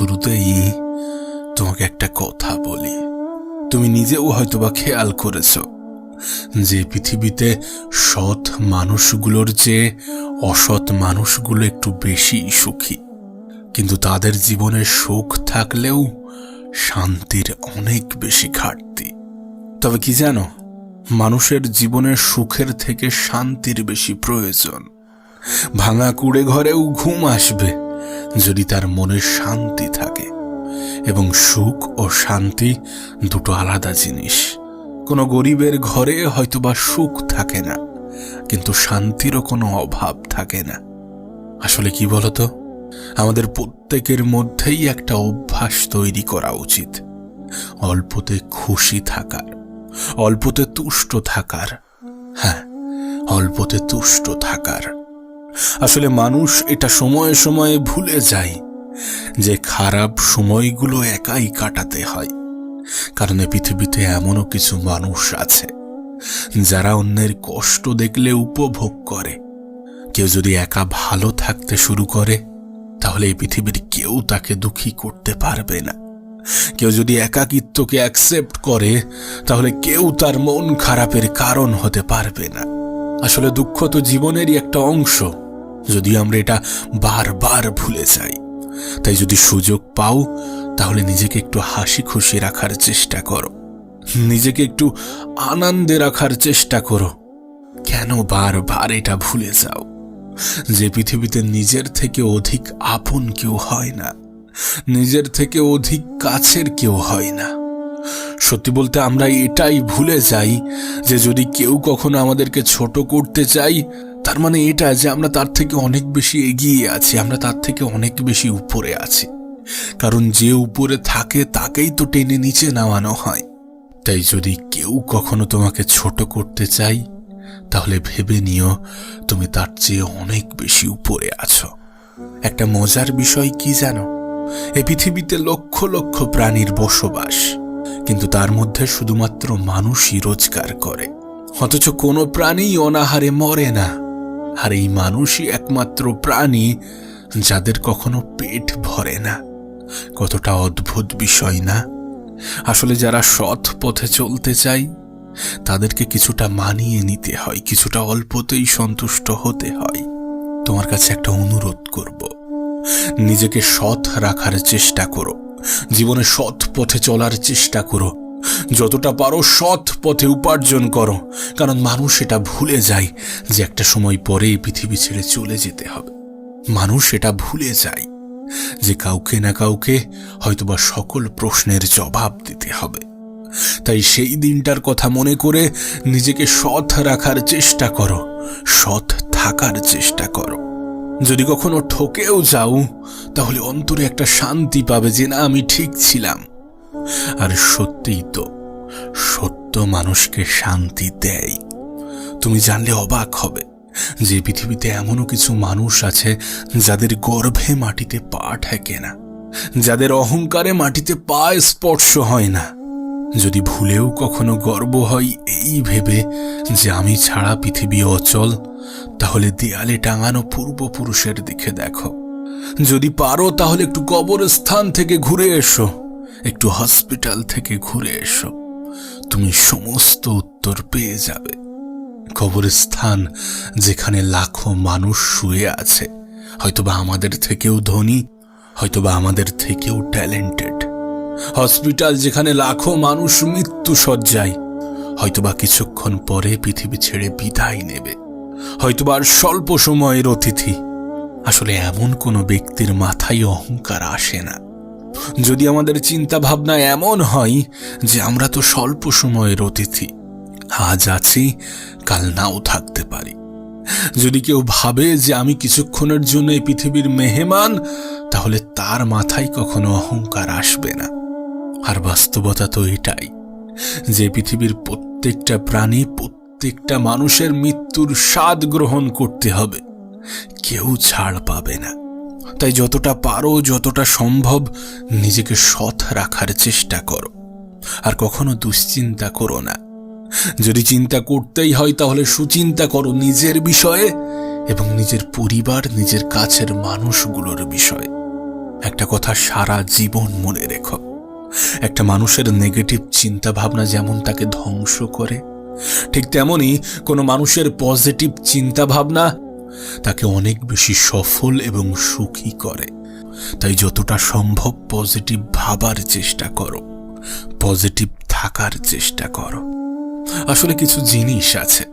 শুরুতেই তোমাকে একটা কথা বলি। তুমি নিজেও হয়তোবা খেয়াল করেছ যে পৃথিবীতে সৎ মানুষগুলোর চেয়ে অসৎ মানুষগুলো একটু বেশি সুখী, কিন্তু তাদের জীবনে সুখ থাকলেও শান্তির অনেক বেশি ঘাটতি। তবে কি জানো, মানুষের জীবনে সুখের থেকে শান্তির বেশি প্রয়োজন। ভাঙা কুড়ে ঘরেও ঘুম আসবে যদি তার মনে শান্তি থাকে, এবং সুখ ও শান্তি দুটো আলাদা জিনিস। কোনো গরিবের ঘরে হয়তোবা সুখ থাকে না, কিন্তু শান্তিরও কোনো অভাব থাকে না। আসলে কি বলতো, আমাদের প্রত্যেকের মধ্যেই একটা অভ্যাস তৈরি করা উচিত, অল্পতে খুশি থাকার, অল্পতে তুষ্ট থাকার। হ্যাঁ, অল্পতে তুষ্ট থাকার। আসলে মানুষ এটা সময়ে সময়ে ভুলে যায় যে খারাপ সময়গুলো একাই কাটাতে হয়। কারণ এই পৃথিবীতে এমনও কিছু মানুষ আছে যারা অন্যের কষ্ট দেখলে উপভোগ করে। কেউ যদি একা ভালো থাকতে শুরু করে, তাহলে এই পৃথিবীর কেউ তাকে দুঃখী করতে পারবে না। কেউ যদি একাকিত্বকে অ্যাকসেপ্ট করে, তাহলে কেউ তার মন খারাপের কারণ হতে পারবে না। আসলে দুঃখ তো জীবনেরই একটা অংশ, যদি আমরা এটা বারবার ভুলে যাই। তাই যদি সুযোগ পাও, তাহলে নিজেকে একটু হাসি খুশি রাখার চেষ্টা করো, নিজেকে একটু আনন্দে রাখার চেষ্টা করো। কেন বারবার এটা ভুলে যাও যে পৃথিবীতে নিজের থেকে অধিক আপন কেউ হয় না, নিজের থেকে অধিক কাছের কেউ হয় না। সত্যি বলতে আমরা এটাই ভুলে যাই যে যদি কেউ কখনো আমাদেরকে ছোট করতে চাই, তার মানে এটা যে আমরা তার থেকে অনেক বেশি এগিয়ে আছি, আমরা তার থেকে অনেক বেশি উপরে আছি। কারণ যে উপরে থাকে তাকেই তো টেনে নিচে নামানো হয়। তাই যদি কেউ কখনো তোমাকে ছোট করতে চাই, তাহলে ভেবে নিও তুমি তার চেয়ে অনেক বেশি উপরে আছো। একটা মজার বিষয় কি জানো, এই পৃথিবীতে লক্ষ লক্ষ প্রাণীর বসবাস, কিন্তু তার মধ্যে শুধুমাত্র মানুষই রোজগার করে। অথচ কোনো প্রাণী অনাহারে মরে না। আর এই মানুষই একমাত্র প্রাণী যাদের কখনো পেট ভরে না। কতটা অদ্ভুত বিষয় না? আসলে যারা সৎ পথে চলতে চায়, তাদেরকে কিছুটা মানিয়ে নিতে হয়, কিছুটা অল্পতেই সন্তুষ্ট হতে হয়। তোমার কাছে একটা অনুরোধ করব, নিজেকে সৎ রাখার চেষ্টা করো, জীবনে সৎ পথে চলার চেষ্টা করো। যতটা পারো সৎ পথে উপার্জন করো, কারণ মানুষ এটা ভুলে যায় যে একটা সময় পরে এই পৃথিবী ছেড়ে চলে যেতে হবে। মানুষ এটা ভুলে যায় যে কাউকে না কাউকে হয়তোবা সকল প্রশ্নের জবাব দিতে হবে। তাই সেই দিনটার কথা মনে করে নিজেকে সৎ রাখার চেষ্টা করো, সৎ থাকার চেষ্টা করো। যদি কখনো ঠকেও যাও, তাহলে অন্তরে একটা শান্তি পাবে যে না, আমি ঠিক ছিলাম। আর সত্যিই তো, সত্য মানুষকে শান্তি দেয়। তুমি জানলে অবাক হবে যে পৃথিবীতে এমনও কিছু মানুষ আছে যাদের গর্ভে মাটিতে পা ঠেকে না, যাদের অহংকারে মাটিতে পা স্পর্শ হয় না। যদি ভুলেও কখনো গর্ব হয় এই ভেবে যে আমি ছাড়া পৃথিবী অচল, তাহলে দেয়ালে টাঙানো পূর্বপুরুষের দিকে দেখো। যদি পারো তাহলে একটু কবরস্থান থেকে ঘুরে এসো, একটু হসপিটাল থেকে ঘুরে এসো, তুমি সমস্ত উত্তর পেয়ে যাবে। কবরস্থান যেখানে লাখো মানুষ শুয়ে আছে, হয়তোবা আমাদের থেকেও ধনী, হয়তোবা আমাদের থেকেও ট্যালেন্টেড। হসপিটাল যেখানে লাখো মানুষ মৃত্যু শয্যায়, হয়তোবা কিছুক্ষণ পরে পৃথিবী ছেড়ে বিদায় নেবে, হয়তোবা আর স্বল্প সময়ের অতিথি। আসলে এমন কোনো ব্যক্তির মাথায় অহংকার আসে না। যদি আমাদের চিন্তা ভাবনা এমন হয় যে আমরা তো স্বল্প সময়ের অতিথি, আজ আছি কাল নাও থাকতে পারি, যদি কেউ ভাবে যে আমি কিছুক্ষণের জন্য এই পৃথিবীর মেহমান, তাহলে তার মাথায় কখনো অহংকার আসবে না। আর বাস্তবতা তো এটাই যে পৃথিবীর প্রত্যেকটা প্রাণী, প্রত্যেকটা মানুষের মৃত্যুর স্বাদ গ্রহণ করতে হবে, কেউ ছাড় পাবে না। তাই যতটা পারো, যতটা সম্ভব নিজেকে সৎ রাখার চেষ্টা করো। আর কখনো দুশ্চিন্তা করো না। যদি চিন্তা করতেই হয় তাহলে সুচিন্তা করো নিজের বিষয়ে এবং নিজের পরিবার, নিজের কাছের মানুষগুলোর বিষয়ে। একটা কথা সারা জীবন মনে রেখো, একটা মানুষের নেগেটিভ চিন্তা ভাবনা যেমন তাকে ধ্বংস করে, ঠিক তেমনি কোনো মানুষের পজিটিভ চিন্তা ভাবনা তাকে অনেক বেশি সফল এবং সুখী করে। তাই যতটা সম্ভব পজিটিভ ভাবার চেষ্টা করো, পজিটিভ থাকার চেষ্টা করো। আসলে কিছু জিনিস আছে,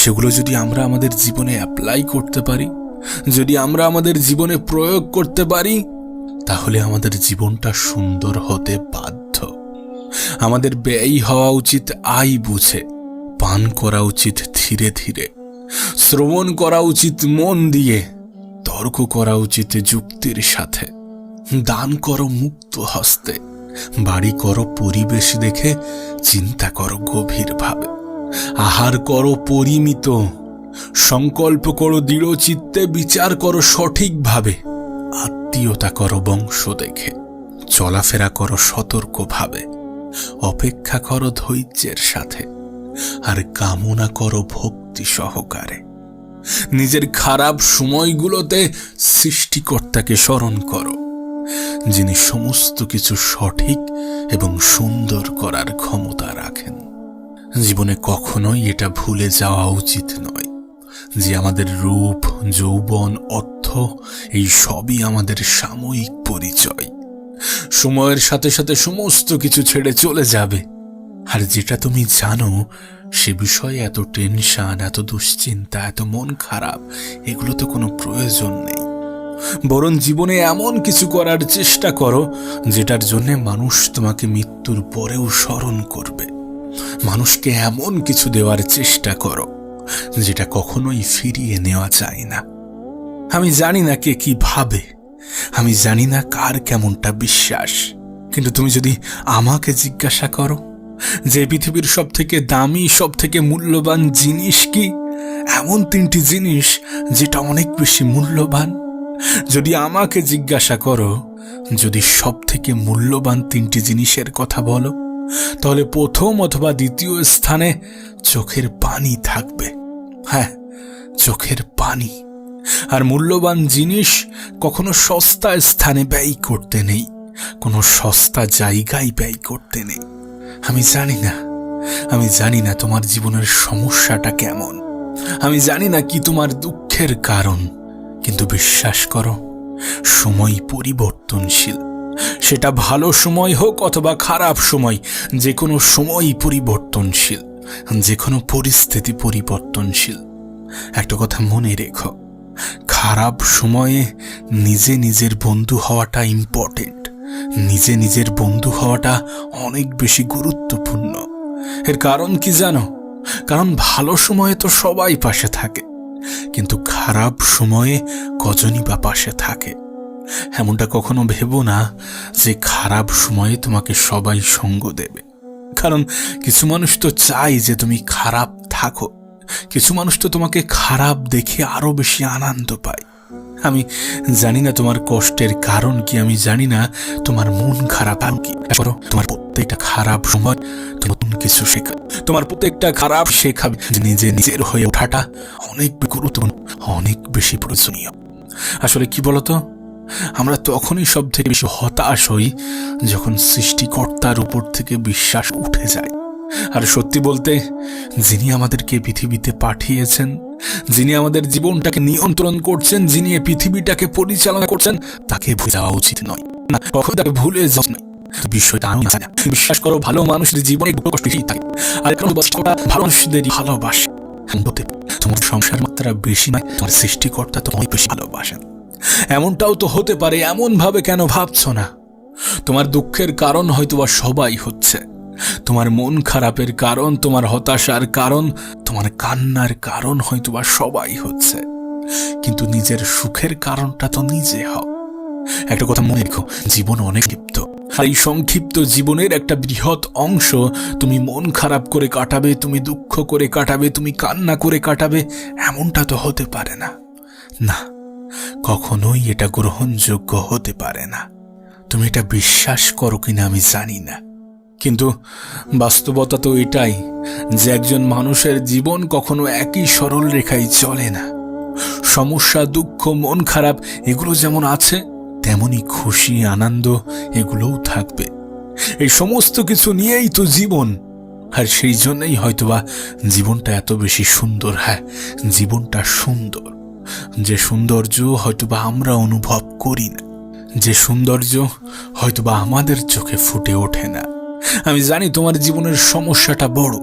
সেগুলো যদি আমরা আমাদের জীবনে অ্যাপ্লাই করতে পারি, যদি আমরা আমাদের জীবনে প্রয়োগ করতে পারি, তাহলে আমাদের জীবনটা সুন্দর হতে বাধ্য। আমাদের ব্যয় হওয়া উচিত আয় বুঝে, পান করা উচিত ধীরে ধীরে, শ্রবণ করা উচিত মন দিয়ে, তর্ক করা উচিত যুক্তির সাথে, দান করো মুক্ত হস্তে, বাড়ি করো পরিবেশ দেখে, চিন্তা করো গভীরভাবে, আহার করো পরিমিত, সংকল্প করো দৃঢ় চিত্তে, বিচার করো সঠিকভাবে, আত্মীয়তা করো বংশ দেখে, চলাফেরা করো সতর্কভাবে, অপেক্ষা করো ধৈর্যের সাথে, আর কামনা করো ভক্তি সহকারে। নিজের খারাপ সময়গুলোতে সৃষ্টিকর্তাকে স্মরণ করো, যিনি সমস্ত কিছু সঠিক এবং সুন্দর করার ক্ষমতা রাখেন। জীবনে কখনোই এটা ভুলে যাওয়া উচিত নয় যে আমাদের রূপ, যৌবন, অর্থ এই সবই আমাদের সাময়িক পরিচয়। সময়ের সাথে সাথে সমস্ত কিছু ছেড়ে চলে যাবে। আর যেটা তুমি জানো সে বিষয়ে এত টেনশন, এত দুশ্চিন্তা, এত মন খারাপ, এগুলো তো কোনো প্রয়োজন নেই। বরং জীবনে এমন কিছু করার চেষ্টা করো যেটার জন্য মানুষ তোমাকে মৃত্যুর পরেও স্মরণ করবে। মানুষকে এমন কিছু দেওয়ার চেষ্টা করো যেটা কখনোই ফিরিয়ে নেওয়া যায় না। আমি জানি না কে কি ভাবে, আমি জানি না কার কেমনটা বিশ্বাস, কিন্তু তুমি যদি আমাকে জিজ্ঞাসা করো যে পৃথিবীর সব থেকে দামি, সব থেকে মূল্যবান জিনিস কি, এমন 3টি জিনিস যেটা অনেক বেশি মূল্যবান, যদি আমাকে জিজ্ঞাসা করো যদি সব থেকে মূল্যবান 3টি জিনিসের কথা বলো, তাহলে প্রথম অথবা দ্বিতীয় স্থানে চোখের পানি থাকবে। হ্যাঁ, চোখের পানি। আর মূল্যবান জিনিস কখনো সস্তা স্থানে ব্যয় করতে নেই, কোনো সস্তা জায়গায় ব্যয় করতে নেই। আমি জানি না তোমার জীবনের সমস্যাটা কেমন, আমি জানি না কি তোমার দুঃখের কারণ, কিন্তু বিশ্বাস করো সময় পরিবর্তনশীল। সেটা ভালো সময় হোক অথবা খারাপ সময়, যে কোনো সময়ই পরিবর্তনশীল, যে কোনো পরিস্থিতি পরিবর্তনশীল। একটা কথা মনে রেখো, খারাপ সময়ে নিজে নিজের বন্ধু হওয়াটা ইম্পর্টেন্ট, নিজে নিজের বন্ধু হওয়াটা অনেক বেশি গুরুত্বপূর্ণ। এর কারণ কি জানো? কারণ ভালো সময়ে তো সবাই পাশে থাকে, কিন্তু খারাপ সময়ে কজনই বা পাশে থাকে। এমনটা কখনো ভেবো না যে খারাপ সময়ে তোমাকে সবাই সঙ্গ দেবে, কারণ কিছু মানুষ তো চায় যে তুমি খারাপ থাকো, কিছু মানুষ তো তোমাকে খারাপ দেখে আরো বেশি আনন্দ পায়। আমি জানি না তোমার কষ্টের কারণ কি, আমি জানি না তোমার মন খারাপ কি করো। তোমার প্রত্যেকটা খারাপ সময় নতুন কিছু শেখাবে, তোমার প্রত্যেকটা খারাপ শেখাবে যে নিজের হয়ে ওঠাটা অনেক গুরুত্বপূর্ণ, অনেক বেশি প্রয়োজনীয়। আসলে কি বলতো, আমরা তখনই সব থেকে বেশি হতাশ হই যখন সৃষ্টিকর্তার উপর থেকে বিশ্বাস উঠে যায়। আর সত্যি বলতে, যিনি আমাদেরকে পৃথিবীতে পাঠিয়েছেন, যিনি আমাদের জীবনটাকে নিয়ন্ত্রণ করছেন, যিনি এই পৃথিবীটাকে পরিচালনা করছেন, তাকে ভুলে যাওয়া উচিত নয়। না, কখনো তাকে ভুলে যাওয়া নয়। বিষয়টা আমি জানি না, বিশ্বাস করো ভালো মানুষের জীবনে কষ্ট বেশি থাকে, আর কারণ ভালো মানুষদেরই ভালোবাসে। তোমার সংসার মাত্রা বেশি নয়, তোমার সৃষ্টিকর্তা তোমায় বেশি ভালোবাসেন। এমনটাও তো হতে পারে, এমন ভাবে কেন ভাবছো না? তোমার দুঃখের কারণ হয়তোবা সবাই হচ্ছে, তোমার মন খারাপের কারণ, তোমার হতাশার কারণ, তোমার কান্নার কারণ হয়তোবা সবাই হচ্ছে, কিন্তু নিজের সুখের কারণটা তো নিজে হও। একটা কথা মনে রেখো, জীবন অনেক ক্ষিপ্ত, আর এই সংক্ষিপ্ত জীবনের একটা বৃহৎ অংশ তুমি মন খারাপ করে কাটাবে, তুমি দুঃখ করে কাটাবে, তুমি কান্না করে কাটাবে, এমনটা তো হতে পারে না। না, কখনোই এটা গ্রহণযোগ্য হতে পারে না। তুমি এটা বিশ্বাস করো কিনা আমি জানি না, কিন্তু বাস্তবতা তো এটাই যে একজন মানুষের জীবন কখনো একই সরল রেখায় চলে না। সমস্যা, দুঃখ, মন খারাপ এগুলো যেমন আছে, তেমনি খুশি আনন্দ এগুলোও থাকবে। এই সমস্ত কিছু নিয়েই তো জীবন। আর সেই জন্যই হয়তোবা জীবনটা এত বেশি সুন্দর। হ্যাঁ, জীবনটা সুন্দর, যে সৌন্দর্য হয়তোবা আমরা অনুভব করি না, যে সৌন্দর্য হয়তোবা আমাদের চোখে ফুটে ওঠে না। আমি জানি তোমার জীবনের সমস্যাটা বড়,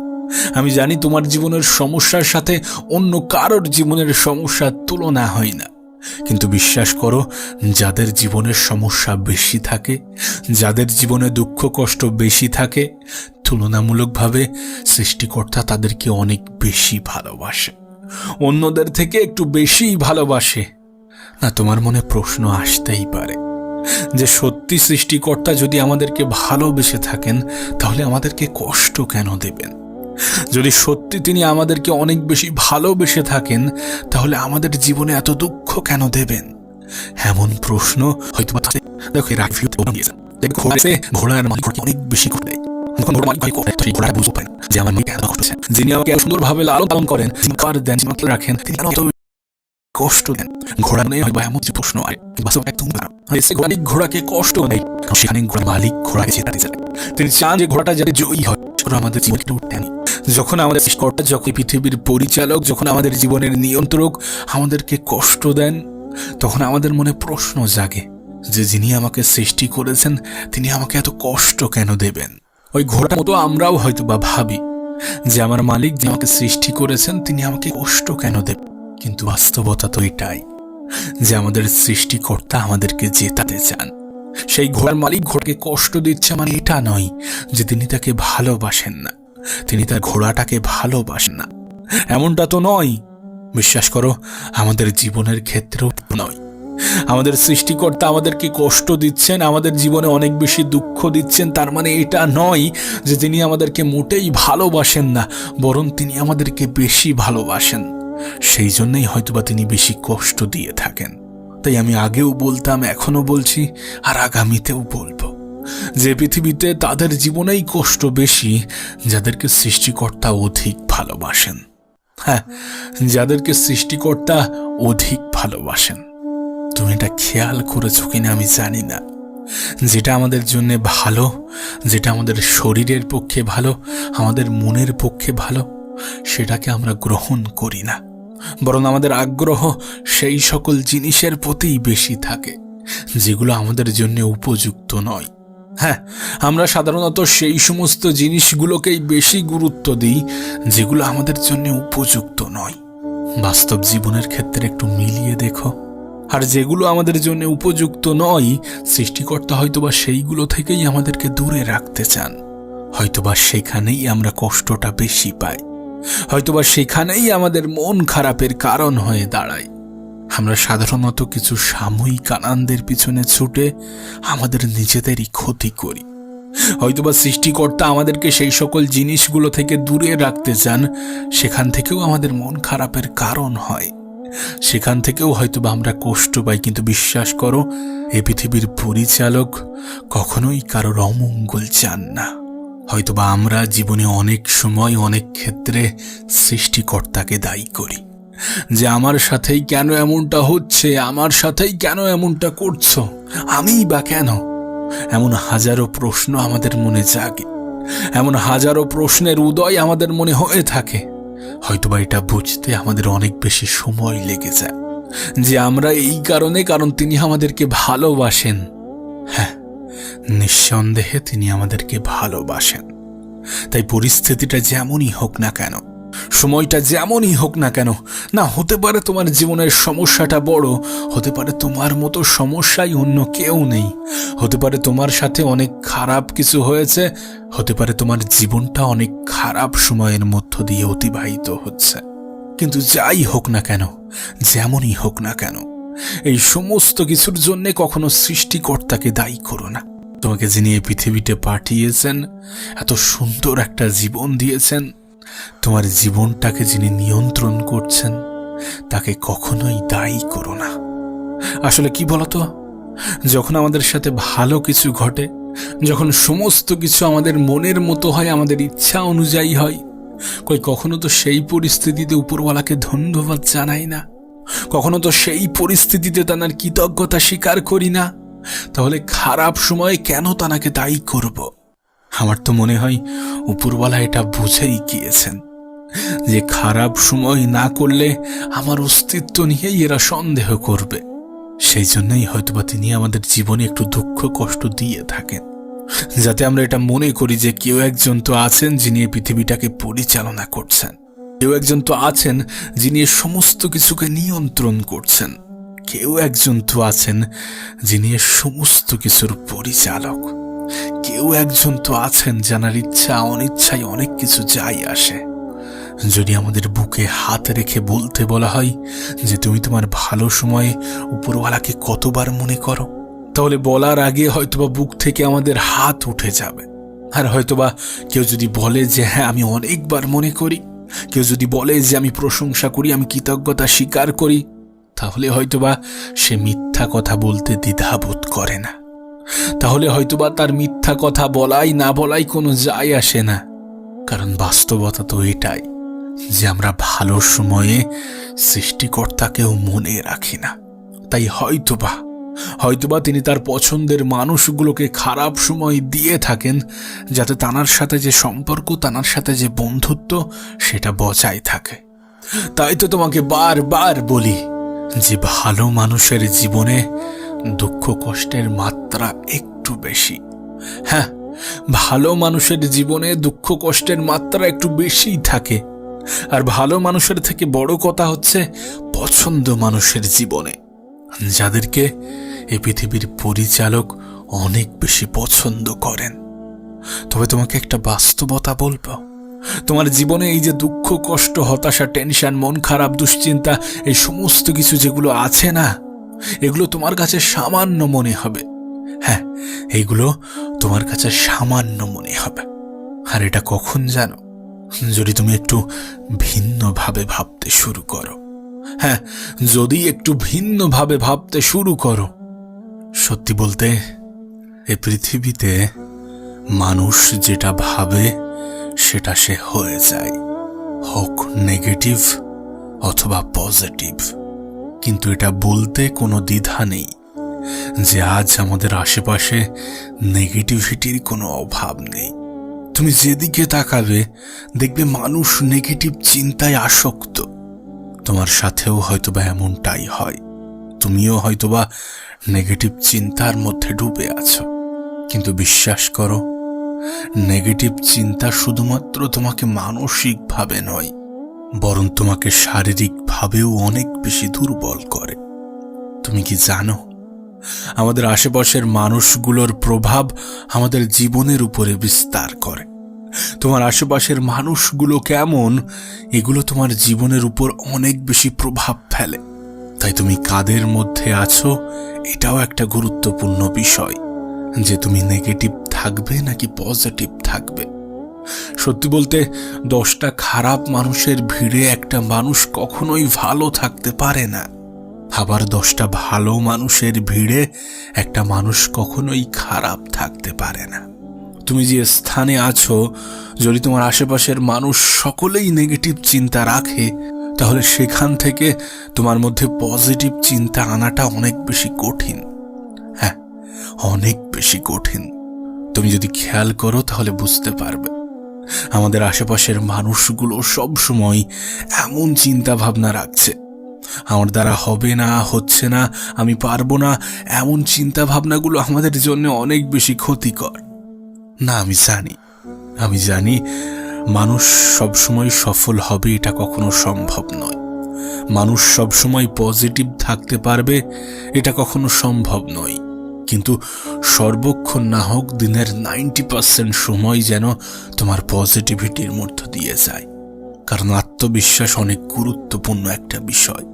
আমি জানি তোমার জীবনের সমস্যার সাথে অন্য কারোর জীবনের সমস্যার তুলনা হয় না, কিন্তু বিশ্বাস করো, যাদের জীবনের সমস্যা বেশি থাকে, যাদের জীবনে দুঃখ কষ্ট বেশি থাকে, তুলনামূলকভাবে সৃষ্টিকর্তা তাদেরকে অনেক বেশি ভালোবাসে, অন্যদের থেকে একটু বেশিই ভালোবাসে। না, তোমার মনে প্রশ্ন আসতেই পারে যে সত্যি সৃষ্টিকর্তা যদি আমাদেরকে ভালোবেসে থাকেন তাহলে আমাদেরকে কষ্ট কেন দেবেন? যদি সত্যি তিনি আমাদেরকে অনেক বেশি ভালোবেসে থাকেন তাহলে আমাদের জীবনে এত দুঃখ কেন দেবেন? এমন প্রশ্ন হয়তো দেখো, ঘোড়ার মালিক অনেক বেশি করে দেয়। যিনি আমাকে সুন্দরভাবে লালন পালন করেন, দেন, রাখেন, তিনি কষ্ট দেন। ঘোড়া নেই হয় বা এমন যে প্রশ্ন হয়, ঘোড়াকে কষ্ট নেই, সেখানে মালিক ঘোড়াকে জেতাতে চান। তিনি চান যে ঘোড়াটা যাতে জয়ী হয়। আমাদের জীবনকে উঠতে আনি, যখন আমাদের সৃষ্টিকর্তা, যখন পৃথিবীর পরিচালক, যখন আমাদের জীবনের নিয়ন্ত্রক আমাদেরকে কষ্ট দেন, তখন আমাদের মনে প্রশ্ন জাগে যে যিনি আমাকে সৃষ্টি করেছেন তিনি আমাকে এত কষ্ট কেন দেবেন? ওই ঘোড়ার মতো আমরাও হয়তো বা ভাবি যে আমার মালিক যে আমাকে সৃষ্টি করেছেন তিনি আমাকে কষ্ট কেন দেবেন। কিন্তু বাস্তবতা তো এটাই যে আমাদের সৃষ্টিকর্তা আমাদেরকে জেতাতে চান। সেই ঘোড়ার মালিক ঘোড়াকে কষ্ট দিচ্ছে মানে এটা নয় যে তিনি তাকে ভালোবাসেন না, তিনি তার ঘোড়াটাকে ভালোবাসেন না, এমনটা তো নয়। বিশ্বাস করো, আমাদের জীবনের ক্ষেত্রেও নয়। আমাদের সৃষ্টিকর্তা আমাদেরকে কষ্ট দিচ্ছেন, আমাদের জীবনে অনেক বেশি দুঃখ দিচ্ছেন, তার মানে এটা নয় যে তিনি আমাদেরকে মোটেই ভালোবাসেন না, বরং তিনি আমাদেরকে বেশি ভালোবাসেন। সেই জন্যই হয়তোবা তিনি বেশি কষ্ট দিয়ে থাকেন। তাই আমি আগেও বলতাম, এখনো বলছি, আর আগামীতেও বলবো যে পৃথিবীতে তাদের জীবনেই কষ্ট বেশি যাদেরকে সৃষ্টিকর্তা অধিক ভালোবাসেন। হ্যাঁ, যাদেরকে সৃষ্টিকর্তা অধিক ভালোবাসেন। তুমি এটা খেয়াল করেছো কিনা আমি জানি না, যেটা আমাদের জন্য ভালো, যেটা আমাদের শরীরের পক্ষে ভালো, আমাদের মনের পক্ষে ভালো, সেটাকে আমরা গ্রহণ করি না, বরং আমাদের আগ্রহ সেই সকল জিনিসের প্রতিই বেশি থাকে যেগুলো আমাদের জন্য উপযুক্ত নয়। হ্যাঁ, আমরা সাধারণত সেই সমস্ত জিনিসগুলোকেই বেশি গুরুত্ব দিই যেগুলো আমাদের জন্য উপযুক্ত নয়। বাস্তব জীবনের ক্ষেত্রে একটু মিলিয়ে দেখো, আর যেগুলো আমাদের জন্য উপযুক্ত নয়, সৃষ্টিকর্তা হয়তোবা সেইগুলো থেকেই আমাদেরকে দূরে রাখতে চান। হয়তোবা সেখানেই আমরা কষ্টটা বেশি পাই, হয়তোবা সেখানেই আমাদের মন খারাপের কারণ হয়ে দাঁড়ায়। আমরা সাধারণত কিছু সাময়িক আনন্দের পিছনে ছুটে আমাদের নিজেদেরই ক্ষতি করি। হয়তোবা সৃষ্টিকর্তা আমাদেরকে সেই সকল জিনিসগুলো থেকে দূরে রাখতে চান, সেখান থেকেও আমাদের মন খারাপের কারণ হয়, সেখান থেকেও হয়তোবা আমরা কষ্ট পাই। কিন্তু বিশ্বাস করো, এ পৃথিবীর পরিচালক কখনোই কারোর অমঙ্গল চান না। হয়তোবা আমরা জীবনে অনেক সময় অনেক ক্ষেত্রে সৃষ্টিকর্তাকে দায়ী করি যে আমার সাথেই কেন এমনটা হচ্ছে, আমার সাথেই কেন এমনটা করছো, আমিই বা কেন? এমন হাজারো প্রশ্ন আমাদের মনে জাগে, এমন হাজারো প্রশ্নের উদয় আমাদের মনে হয়ে থাকে। হয়তোবা এটা বুঝতে আমাদের অনেক বেশি সময় লেগে যায় যে আমরা এই কারণ তিনি আমাদেরকে ভালোবাসেন। হ্যাঁ, নিঃসন্দেহে তিনি আমাদেরকে ভালোবাসেন। তাই পরিস্থিতিটা যেমনই হোক না কেন, সময়টা যেমনই হোক না কেন, না হতে পারে তোমার জীবনের সমস্যাটা বড়, হতে পারে তোমার মতো সমস্যাই অন্য কেউ নেই, হতে পারে তোমার সাথে অনেক খারাপ কিছু হয়েছে, হতে পারে তোমার জীবনটা অনেক খারাপ সময়ের মধ্য দিয়ে অতিবাহিত হচ্ছে। কিন্তু যাই হোক না কেন, যেমনই হোক না কেন, এই সমস্ত কিছুর জন্য কখনো সৃষ্টিকর্তাকে দায়ী করো না। তোমাকে যিনি এই পৃথিবীতে পাঠিয়েছেন, এত সুন্দর একটা জীবন দিয়েছেন, তোমার জীবনটাকে যিনি নিয়ন্ত্রণ করছেন তাকে কখনোই দায়ী করো না। আসলে কি বলতো, যখন আমাদের সাথে ভালো কিছু ঘটে, যখন সমস্ত কিছু আমাদের মনের মতো হয়, আমাদের ইচ্ছা অনুযায়ী হয়, কখনো তো সেই পরিস্থিতিতে উপরওয়ালাকে ধন্যবাদ জানাই না, কখনো তো সেই পরিস্থিতিতে তার কৃতজ্ঞতা স্বীকার করি না। তাহলে খারাপ সময়ে কেন তানাকে দায়ী করব? আমার তো মনে হয় উপরওয়ালা এটা বুঝেই গিয়েছেন যে খারাপ সময় না করলে আমার অস্তিত্ব নিয়েই এরা সন্দেহ করবে। সেই জন্যই হয়তোবা তিনি আমাদের জীবনে একটু দুঃখ কষ্ট দিয়ে থাকেন, যাতে আমরা এটা মনে করি যে কেউ একজন তো আছেন যিনি এই পৃথিবীটাকে পরিচালনা করছেন, কেউ একজন তো আছেন যিনি সমস্ত কিছুকে নিয়ন্ত্রণ করছেন, কেউ একজন তো আছেন যিনি সমস্ত কিছুর পরিচালক, কেউ একজন তো আছেন যার ইচ্ছা অনিচ্ছায় অনেক কিছু যায় আসে। যদি আমাদের বুকে হাত রেখে বলতে বলা হয় যে তুমি তোমার ভালো সময়ে উপরওয়ালাকে কতবার মনে করো, তাহলে বলার আগে হয়তোবা বুক থেকে আমাদের হাত উঠে যাবে। আর হয়তোবা কেউ যদি বলে যে হ্যাঁ আমি অনেকবার মনে করি, কেউ যদি বলে যে আমি প্রশংসা করি, আমি কৃতজ্ঞতা স্বীকার করি, তাহলে হয়তোবা সে মিথ্যা কথা বলতে দ্বিধাবোধ করে না। তাহলে হয়তোবা তার মিথ্যা কথা বলাই না বলাই কোনো যায় আসে না। কারণ বাস্তবতা তো এটাই যে আমরা ভালো সময়ে সৃষ্টিকর্তাকেও মনে রাখি না। তাই হয়তোবা তিনি তার পছন্দের মানুষগুলোকে খারাপ সময় দিয়ে থাকেন, যাতে তানার সাথে যে সম্পর্ক, তানার সাথে যে বন্ধুত্ব, সেটা বজায় থাকে। তাই তো তোমাকে বারবার বলি যে ভালো মানুষের জীবনে দুঃখ কষ্টের মাত্রা একটু বেশি। হ্যাঁ, ভালো মানুষের জীবনে দুঃখ কষ্টের মাত্রা একটু বেশিই থাকে। আর ভালো মানুষের থেকে বড় কথা হচ্ছে পছন্দ মানুষের জীবনে, যাদেরকে এই পৃথিবীর পরিচালক অনেক বেশি পছন্দ করেন। তবে তোমাকে একটা বাস্তবতা বলবো, তোমার জীবনে এই যে দুঃখ কষ্ট হতাশা টেনশন মন খারাপ দুশ্চিন্তা এই সমস্ত কিছু যেগুলো আছে না, এগুলো তোমার কাছে সামান্য মনে হবে। হ্যাঁ, এইগুলো তোমার কাছে সামান্য মনে হবে। আর এটা কখন জানো? যদি তুমি একটু ভিন্নভাবে ভাবতে শুরু করো। হ্যাঁ, যদি একটু ভিন্নভাবে ভাবতে শুরু করো। সত্যি বলতে এই পৃথিবীতে মানুষ যেটা ভাবে সেটা সে হয়ে যায়, হোক নেগেটিভ অথবা পজিটিভ। কিন্তু এটা বলতে কোনো দ্বিধা নেই যে আজ আমাদের আশেপাশে নেগেটিভিটির কোনো অভাব নেই। তুমি যেদিকে তাকাবে দেখবে মানুষ নেগেটিভ চিন্তায় আসক্ত। তোমার সাথেও হয়তোবা এমনটাই হয়, তুমিও হয়তোবা নেগেটিভ চিন্তার মধ্যে ডুবে আছো। কিন্তু বিশ্বাস করো, নেগেটিভ চিন্তা শুধুমাত্র তোমাকে মানসিকভাবে নয়, বরং তোমাকে শারীরিকভাবেও অনেক বেশি দুর্বল করে। তুমি কি জানো, আমাদের আশেপাশের মানুষগুলোর প্রভাব আমাদের জীবনের উপরে বিস্তার করে। তোমার আশেপাশের মানুষগুলো কেমন, এগুলো তোমার জীবনের উপর অনেক বেশি প্রভাব ফেলে। তাই তুমি কাদের মধ্যে আছো এটাও একটা গুরুত্বপূর্ণ বিষয়, যে তুমি নেগেটিভ থাকবে নাকি পজিটিভ থাকবে। সত্যি বলতে 10টা খারাপ মানুষের ভিড়ে একটা মানুষ কখনোই ভালো থাকতে পারে না। আবার 10টা ভালো মানুষের ভিড়ে একটা মানুষ কখনোই খারাপ থাকতে পারে না। তুমি যে স্থানে আছো, যদি তোমার আশেপাশের মানুষ সকলেই নেগেটিভ চিন্তা রাখে, তাহলে সেখান থেকে তোমার মধ্যে পজিটিভ চিন্তা আনাটা অনেক বেশি কঠিন। হ্যাঁ, অনেক বেশি কঠিন। তুমি যদি খেয়াল করো তাহলে বুঝতে পারবে আমাদের আশেপাশের মানুষগুলো সব সময় এমন চিন্তা ভাবনা রাখছে, আমার দ্বারা হবে না, হচ্ছে না, আমি পারবো না। এমন চিন্তা ভাবনাগুলো আমাদের জন্য অনেক বেশি ক্ষতিকর। না, আমি জানি মানুষ সবসময় সফল হবে এটা কখনো সম্ভব নয়। মানুষ সবসময় পজিটিভ থাকতে পারবে এটা কখনো সম্ভব নয়। কিন্তু সর্বক্ষণ না হোক দিনের 90% সময় যেন তোমার পজিটিভিটির মধ্য দিয়ে যায়। কারণ আত্মবিশ্বাস অনেক গুরুত্বপূর্ণ একটা বিষয়।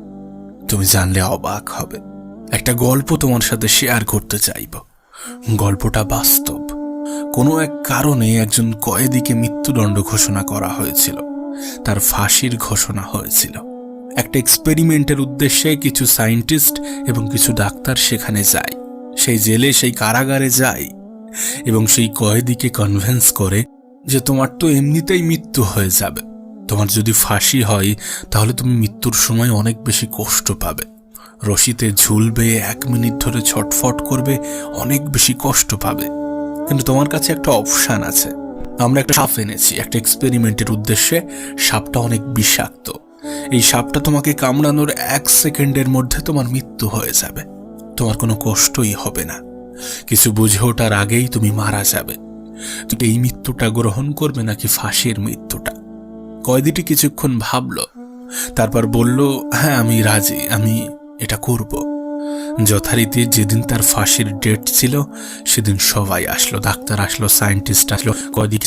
তুমি জানলে অবাক হবে। একটা গল্প তোমার সাথে শেয়ার করতে চাইব। গল্পটা বাস্তব। কোনো এক কারণে একজন কয়েদিকে মৃত্যুদণ্ড ঘোষণা করা হয়েছিল, তার ফাঁসির ঘোষণা হয়েছিল। একটা এক্সপেরিমেন্টের উদ্দেশ্যে কিছু সায়েন্টিস্ট এবং কিছু ডাক্তার সেখানে যায়, সেই জেলে, সেই কারাগারে যায় এবং সেই কয়েদিকে কনভিন্স করে যে তোমার তো এমনিতেই মৃত্যু হয়ে যাবে, তোমার যদি ফাঁসি হয় তাহলে তুমি মৃত্যুর সময় অনেক বেশি কষ্ট পাবে, রশিতে ঝুলবে, 1 মিনিট ধরে ছটফট করবে, অনেক বেশি কষ্ট পাবে। কিন্তু তোমার কাছে একটা অপশান আছে। আমরা একটা সাপ এনেছি একটা এক্সপেরিমেন্টের উদ্দেশ্যে। সাপটা অনেক বিষাক্ত। এই সাপটা তোমাকে কামড়ানোর 1 সেকেন্ডের মধ্যে তোমার মৃত্যু হয়ে যাবে। তোমার কোনো কষ্টই হবে না। কিছু বুঝে ওঠার আগেই তুমি মারা যাবে। তুমি এই মৃত্যুটা গ্রহণ করবে নাকি ফাঁসির মৃত্যুটা? কয়েদিটি কিছুক্ষণ ভাবলো, তারপর বলল, হ্যাঁ আমি রাজি, আমি এটা করব। যথারীতি যেদিন তার ফাঁসির ডেট ছিল সেদিন সবাই আসলো, ডাক্তার আসলো, সায়েন্টিস্ট আসলো, কয়েদি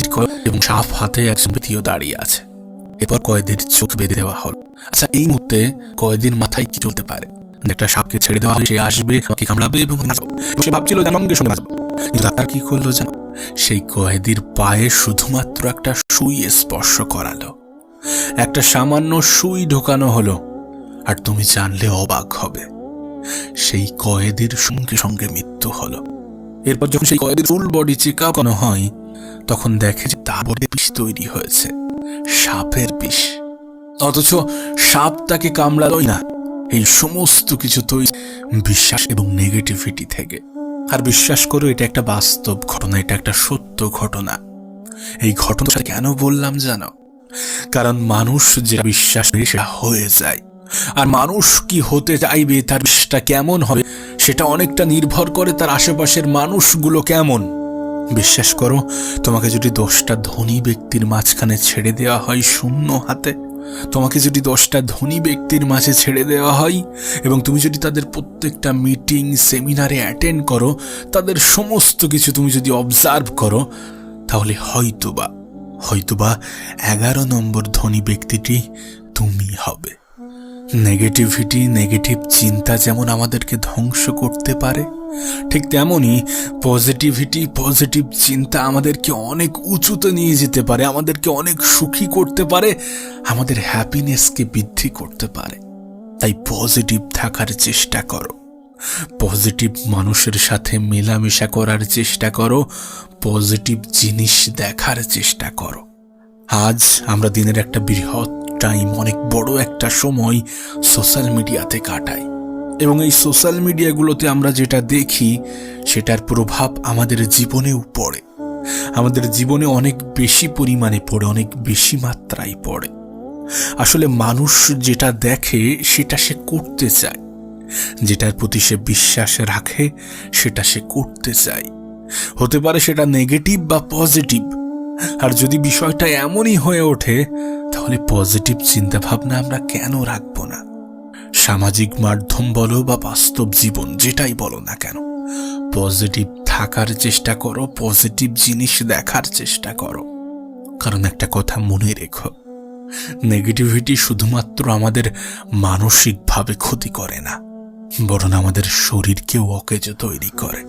এবং সাপ হাতে একজন ব্যক্তিও দাঁড়িয়ে আছে। এরপর কয়েদির চোখ বেঁধে দেওয়া হল। আচ্ছা, এই মুহূর্তে কয়েদির মাথায় কি চলতে পারে? একটা সাপকে ছেড়ে দেওয়া হবে, সে আসবে, আমাকে কামড়াবে এবং সে ভাবছিল সঙ্গে সঙ্গে বাঁচবো। কিন্তু ডাক্তার কি করলো জানো? সেই কয়েদির পায়ে শুধুমাত্র একটা সুই স্পর্শ করালো। একটা সামান্য সুই ঢোকানো হলো, আর তুমি জানলে অবাক হবে, সেই কয়েদির সঙ্গে সঙ্গে মৃত্যু হলো। এরপর যখন সেই কয়েদির ফুল বডি চেক আপ করানো হয়, তখন দেখে যে তার বডিতে বিষ তৈরি হয়েছে, সাপের বিষ। অথচ সাপ তাকে কামড়ালোই না। এই সমস্ত কিছু তৈরি বিশ্বাস এবং নেগেটিভিটি থেকে। আর বিশ্বাস করো, এটা একটা বাস্তব ঘটনা, এটা একটা সত্য ঘটনা। এই ঘটনাটা কেন বললাম জানো? কারণ মানুষ যে বিশ্বাস করে সেটা হয়ে যায়। আর মানুষ কি হতে চাইবে, তার বিশ্বাসটা কেমন হবে, সেটা অনেকটা নির্ভর করে তার আশেপাশের মানুষগুলো কেমন। বিশ্বাস করো, তোমাকে যদি 10টা ধনী ব্যক্তির মাঝখানে ছেড়ে দেওয়া হয় শূন্য হাতে, তোমাকে যদি 10টা ধনী ব্যক্তির মাঝে ছেড়ে দেওয়া হয় এবং তুমি যদি তাদের প্রত্যেকটা মিটিং সেমিনারে অ্যাটেন্ড করো, তাদের সমস্ত কিছু তুমি যদি অবজার্ভ করো, তাহলে হয়তোবা 11 নম্বর ধনী ব্যক্তিটি তুমি হবে। নেগেটিভিটি, নেগেটিভ চিন্তা যেমন আমাদেরকে ধ্বংস করতে পারে, ঠিক তেমনি পজিটিভিটি, পজিটিভ চিন্তা আমাদেরকে অনেক উঁচুতে নিয়ে যেতে পারে, আমাদেরকে অনেক সুখী করতে পারে, আমাদের হ্যাপিনেসকে বৃদ্ধি করতে পারে। তাই পজিটিভ থাকার চেষ্টা করো, পজিটিভ মানুষের সাথে মেলামেশা করার চেষ্টা করো, পজিটিভ জিনিস দেখার চেষ্টা করো। আজ আমরা দিনের একটা বৃহৎ টাইম, অনেক বড় একটা সময় সোশ্যাল মিডিয়াতে কাটাই, এবং এই সোশ্যাল মিডিয়াগুলোতে আমরা যেটা দেখি সেটার প্রভাব আমাদের জীবনেও পড়ে, আমাদের জীবনে অনেক বেশি পরিমাণে পড়ে, অনেক বেশি মাত্রায় পড়ে। আসলে মানুষ যেটা দেখে সেটা সে করতে চায়, যেটার প্রতি সে বিশ্বাস রাখে সেটা সে করতে চায়। হতে পারে সেটা নেগেটিভ বা পজিটিভ। আর যদি বিষয়টা এমনই হয়ে ওঠে, তাহলে পজিটিভ চিন্তা ভাবনা আমরা কেন রাখবো না? সামাজিক মাধ্যম বলো বা বাস্তব জীবন, যেটাই বলো না কেন, পজিটিভ থাকার চেষ্টা করো, পজিটিভ জিনিস দেখার চেষ্টা করো। কারণ একটা কথা মনে রেখো, নেগেটিভিটি শুধুমাত্র আমাদের মানসিকভাবে ক্ষতি করে না, বরং আমাদের শরীরকেও অকেজ তৈরি করে,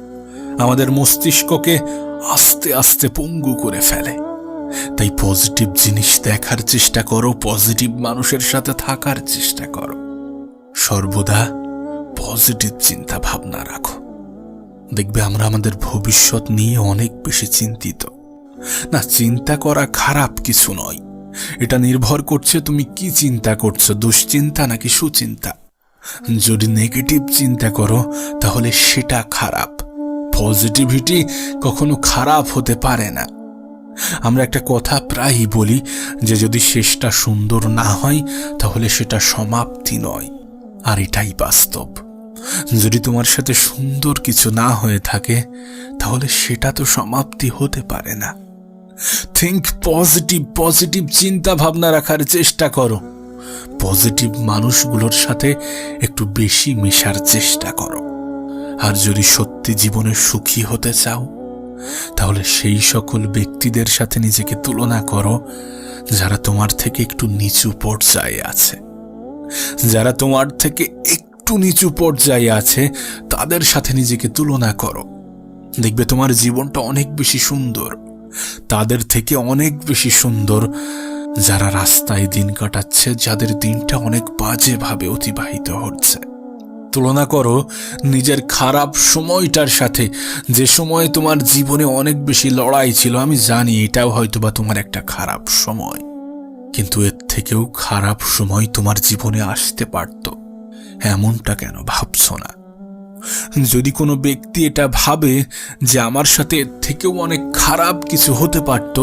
আমাদের মস্তিষ্ককে আস্তে আস্তে পঙ্গু করে ফেলে। তাই পজিটিভ জিনিস দেখার চেষ্টা করো, পজিটিভ মানুষের সাথে থাকার চেষ্টা করো, সর্বদা পজিটিভ চিন্তা ভাবনা রাখো। দেখবে আমরা আমাদের ভবিষ্যৎ নিয়ে অনেক বেশি চিন্তিত। না, চিন্তা করা খারাপ কিছু নয়, এটা নির্ভর করছে তুমি কি চিন্তা করছো, দুশ্চিন্তা নাকি সুচিন্তা। যদি নেগেটিভ চিন্তা করো তাহলে সেটা খারাপ। পজিটিভিটি কখনো খারাপ হতে পারে না। আমরা একটা কথা প্রায়ই বলি যে যদি শেষটা সুন্দর না হয় তাহলে সেটা সমাপ্তি নয়, আর এটাই বাস্তব। যদি তোমার সাথে সুন্দর কিছু না হয়ে থাকে তাহলে সেটা তো সমাপ্তি হতে পারে না। থিঙ্ক পজিটিভ, পজিটিভ চিন্তা ভাবনা রাখার চেষ্টা করো, পজিটিভ মানুষগুলোর সাথে একটু বেশি মেশার চেষ্টা করো। আর যদি সত্যি জীবনে সুখী হতে চাও তাহলে সেই সকল ব্যক্তিদের সাথে নিজেকে তুলনা করো যারা তোমার থেকে একটু নিচু পর্যায়ে আছে। যারা তোমার থেকে একটু নিচু পর্যায়ে আছে তাদের সাথে নিজেকে তুলনা করো, দেখবে তোমার জীবনটা অনেক বেশি সুন্দর, তাদের থেকে অনেক বেশি সুন্দর যারা রাস্তায় দিন কাটাচ্ছে, যাদের দিনটা অনেক বাজেভাবে অতিবাহিত হচ্ছে। তুলনা করো নিজের খারাপ সময়টার সাথে, যে সময়ে তোমার জীবনে অনেক বেশি লড়াই ছিল। আমি জানি এটাও হয়তোবা তোমার একটা খারাপ সময়, কিন্তু এর থেকেও খারাপ সময় তোমার জীবনে আসতে পারত। এমনটা কেন ভাবছো না? যদি কোনো ব্যক্তি এটা ভাবে যে আমার সাথে এর থেকেও অনেক খারাপ কিছু হতে পারত,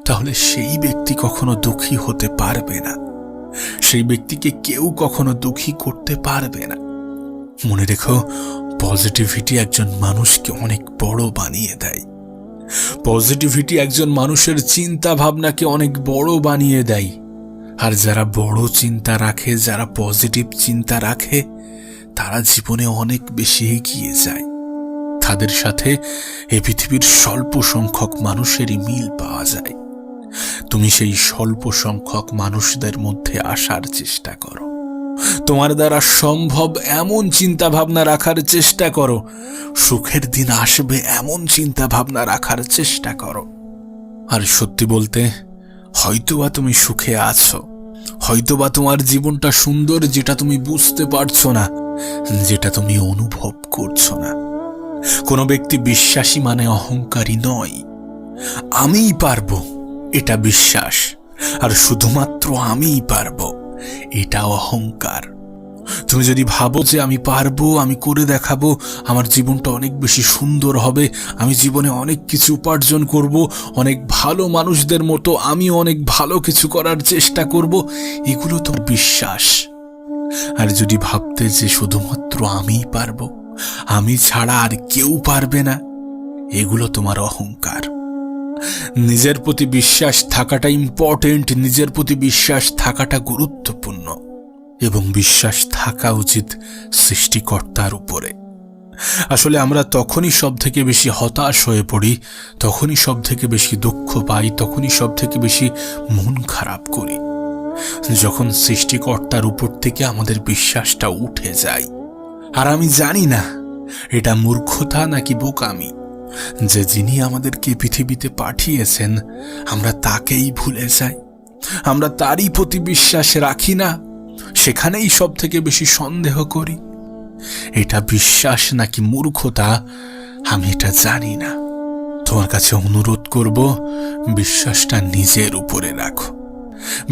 তাহলে সেই ব্যক্তি কখনো দুঃখী হতে পারবে না। সেই ব্যক্তিকে কেউ কখনো দুঃখী করতে পারবে না। মনে রেখো, পজিটিভিটি একজন মানুষকে অনেক বড় বানিয়ে দেয়। পজিটিভিটি একজন মানুষের চিন্তা ভাবনাকে অনেক বড় বানিয়ে দেয়। আর যারা বড় চিন্তা রাখে, যারা পজিটিভ চিন্তা রাখে, তারা জীবনে অনেক বেশি এগিয়ে যায়। তাদের সাথে এই পৃথিবীর স্বল্প সংখ্যক মানুষেরই মিল পাওয়া যায়। তুমি সেই স্বল্প সংখ্যক মানুষদের মধ্যে আসার চেষ্টা করো। তোমার দ্বারা সম্ভব এমন চিন্তা ভাবনা রাখার চেষ্টা করো। সুখের দিন আসবে এমন চিন্তা ভাবনা রাখার চেষ্টা করো। আর সত্যি বলতে, হয়তোবা তুমি সুখে আছো, হয়তোবা তোমার জীবনটা সুন্দর, যেটা তুমি বুঝতে পারছো না, যেটা তুমি অনুভব করছো না। কোনো ব্যক্তি বিশ্বাসী মানে অহংকারী নয়। আমিই পারবো, এটা বিশ্বাস। আর শুধুমাত্র আমিই পারবো, এটা অহংকার। তুমি যদি ভাবো যে আমি পারবো, আমি করে দেখাবো, আমার জীবনটা অনেক বেশি সুন্দর হবে, আমি জীবনে অনেক কিছু উপার্জন করব, অনেক ভালো মানুষদের মতো আমি অনেক ভালো কিছু করার চেষ্টা করব, এগুলো তো বিশ্বাস। আর যদি ভাবতে যে শুধুমাত্র আমিই পারবো, আমি ছাড়া আর কেউ পারবে না, এগুলো তোমার অহংকার। নিজের প্রতি বিশ্বাস থাকাটা ইম্পর্টেন্ট, নিজের প্রতি বিশ্বাস থাকাটা গুরুত্বপূর্ণ, এবং বিশ্বাস থাকা উচিত সৃষ্টিকর্তার উপরে। আসলে আমরা তখনই সব থেকে বেশি হতাশ হয়ে পড়ি, তখনই সব থেকে বেশি দুঃখ পাই, তখনই সব থেকে বেশি মন খারাপ করি, যখন সৃষ্টিকর্তার উপর থেকে আমাদের বিশ্বাসটা উঠে যায়। আর আমি জানি না এটা মূর্খতা নাকি বোকামি, যে যিনি আমাদেরকে পৃথিবীতে পাঠিয়েছেন আমরা তাকেই ভুলে যাই, আমরা তারই প্রতি বিশ্বাস রাখি না, সেখানেই সব থেকে বেশি সন্দেহ করি। এটা বিশ্বাস নাকি মূর্খতা আমি এটা জানি না। তোমার কাছে অনুরোধ করব, বিশ্বাসটা নিজের উপরে রাখো,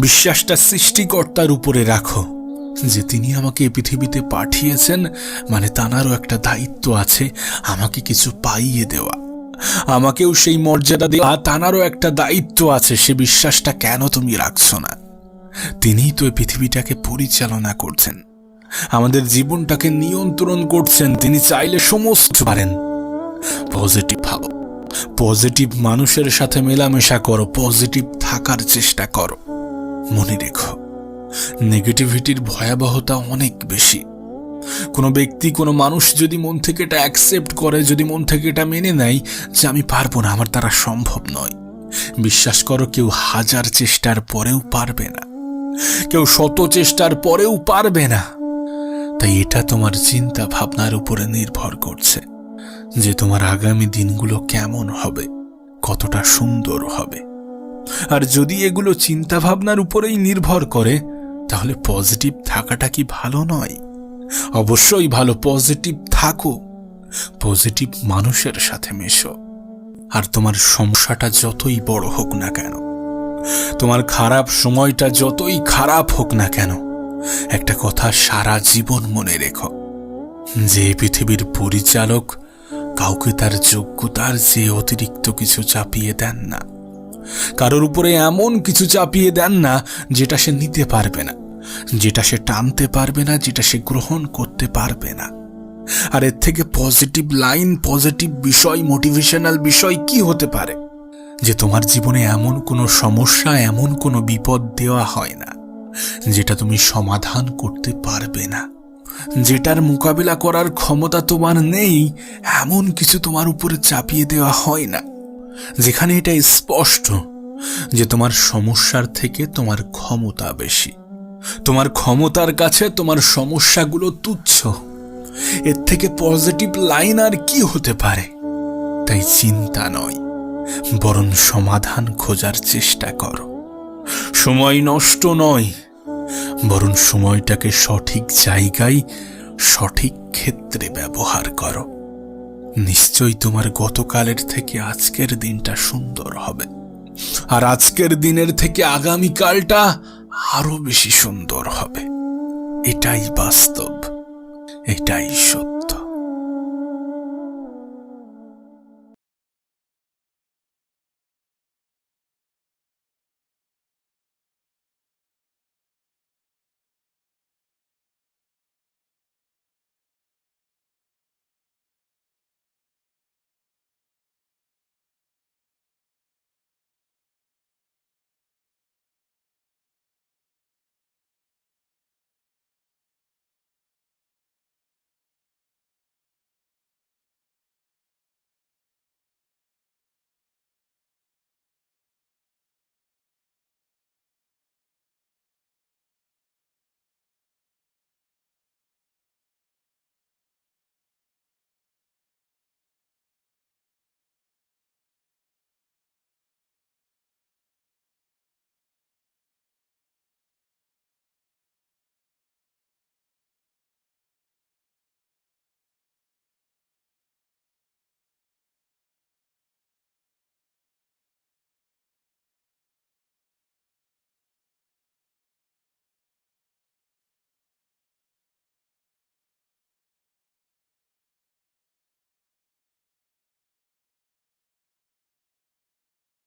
বিশ্বাসটা সৃষ্টিকর্তার উপরে রাখো, যে তিনি আমাকে এই পৃথিবীতে পাঠিয়েছেন, মানে তাঁরও একটা দায়িত্ব আছে আমাকে কিছু পাইয়ে দেওয়া, আমাকেও সেই মর্যাদা দেওয়া, তাঁরও একটা দায়িত্ব আছে। সে বিশ্বাসটা কেন তুমি রাখছো না? তিনিই তো এই পৃথিবীটাকে পরিচালনা করছেন, আমাদের জীবনটাকে নিয়ন্ত্রণ করছেন। তিনি চাইলে সমস্ত পারেন। পজিটিভ ভাবো, পজিটিভ মানুষের সাথে মেলামেশা করো, পজিটিভ থাকার চেষ্টা করো। মনে রেখো, নেগেটিভিটির ভয়াবহতা অনেক বেশি। কোনো ব্যক্তি, কোনো মানুষ যদি মন থেকে এটা অ্যাকসেপ্ট করে, যদি মন থেকে এটা মেনে নেয় যে আমি পারবো না, আমার দ্বারা সম্ভব নয়, বিশ্বাস করো কেউ 1000 চেষ্টার পরেও পারবে না, কেউ 100 চেষ্টার পরেও পারবে না। তাই এটা তোমার চিন্তা ভাবনার উপরে নির্ভর করছে যে তোমার আগামী দিনগুলো কেমন হবে, কতটা সুন্দর হবে। আর যদি এগুলো চিন্তা ভাবনার উপরেই নির্ভর করে, তাহলে পজিটিভ থাকাটা কি ভালো নয়? অবশ্যই ভালো। পজিটিভ থাকো, পজিটিভ মানুষের সাথে মেশো। আর তোমার সমস্যাটা যতই বড় হোক না কেন, তোমার খারাপ সময়টা যতই খারাপ হোক না কেন, একটা কথা সারা জীবন মনে রেখো, যে পৃথিবীর পরিচালক কাউকে তার যোগ্যতার চেয়ে অতিরিক্ত কিছু চাপিয়ে দেন না। কারোর উপরে এমন কিছু চাপিয়ে দেন না যেটা সে নিতে পারবে না, যেটা সে টানতে পারবে না, যেটা সে গ্রহণ করতে পারবে না। আর এর থেকে পজিটিভ লাইন, পজিটিভ বিষয়, মোটিভেশনাল বিষয় কি হতে পারে? যে তোমার জীবনে এমন কোনো সমস্যা, এমন কোনো বিপদ দেওয়া হয় না যেটা তুমি সমাধান করতে পারবে না, যেটার মোকাবিলা করার ক্ষমতা তোমার নেই, এমন কিছু তোমার উপরে চাপিয়ে দেওয়া হয় না, যেখানে এটা স্পষ্ট যে তোমার সমস্যার থেকে তোমার ক্ষমতা বেশি, তোমার ক্ষমতার কাছে তোমার সমস্যাগুলো তুচ্ছ। এর থেকে পজিটিভ লাইন আর কি হতে পারে? তাই চিন্তা নয়, বরং সমাধান খোঁজার চেষ্টা করো। সময় নষ্ট নয়, বরং সময়টাকে সঠিক জায়গায়, সঠিক ক্ষেত্রে ব্যবহার করো। নিশ্চয়ই তোমার গতকালের থেকে আজকের দিনটা সুন্দর হবে, আর আজকের দিনের থেকে আগামীকালটা আরো বেশি সুন্দর হবে। এটাই বাস্তব, এটাই সত্য।